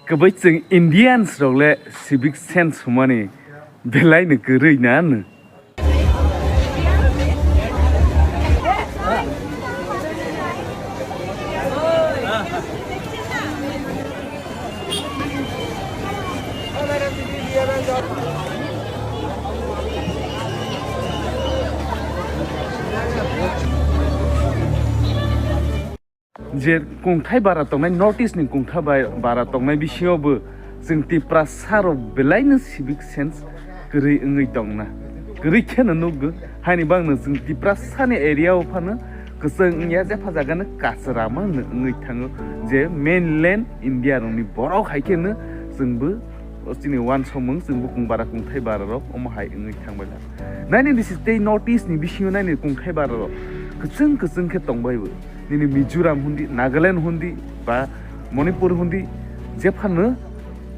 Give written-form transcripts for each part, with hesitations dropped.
Kabai जों Indians role civic sense humani belai ne gerei na ne. जे कुंथाय बारा तंनाय north east नि कुंथाय बारा तंनाय बिसिङावबो जों तिप्रासाराव बेलायनो सिभिक सेन्स गरै ओङै दंना गरै खेनो नुगो हानि बांनो जों तिप्रासानि एरियायाव फानो गोसोंनिया जे फाजागानो कासरामा होनो ओङै थाङो जे मेनलेन्ड इन्डिया रंनि बराव हायखेनो जोंबो अस्टिनि वान समों जोंबो कुंबारा कुंथाय बाराराव ओमहाय ओङै थांबायला नायनि दिस इज दै नॉर्थ ईस्ट नि बिसिङाव नायनि कुंथाय बाराराव गोसों खे दंबायबो निनि मिजोराम हुन्दी नागालैंड हुन्दी बा मणिपुर हुन्दी जे फानो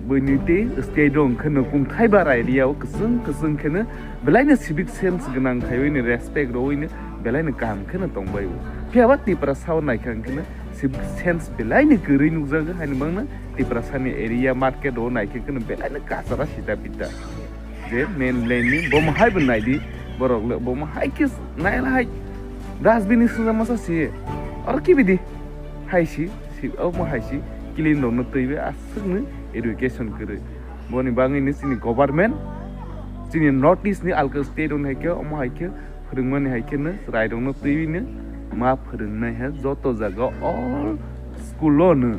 बैनिते स्टेट दं खनो कुंथाय बारा एरियायाव गोसों खेनो बेलायनो सिभिक सेन्स गोनां खायनो रेसपेक्ट रयनो बेलायनो काम खेनो दंबायबो फियाबा तिप्रासाव नायखांखेनो सिभिक सेन्स बेलायनो गरै नुजागो हानि बांनो तिप्रासानि एरिया मार्केट ओ नायखेनो बेलायनो कासारा सिदा पिता जे मेनलैंडनि बमहायबो नायदि बरगले बमहाय के नायलाय राजबिनि सुजामासा सिए और की बिदि हायसी ओमहायसी क्लीन दंनो तैबे आसुगनो एडुकेशन करे बनि बाङैनो जोंनि गभर्नमेन्ट जोंनि नॉर्थ ईस्ट नि आलका स्टेट दं हायके ओमहायके फोरोंमानि हायकेनो राय दंनो तैबिनो मा फोरोंनाय है जत जागा ऑल स्कूलोनो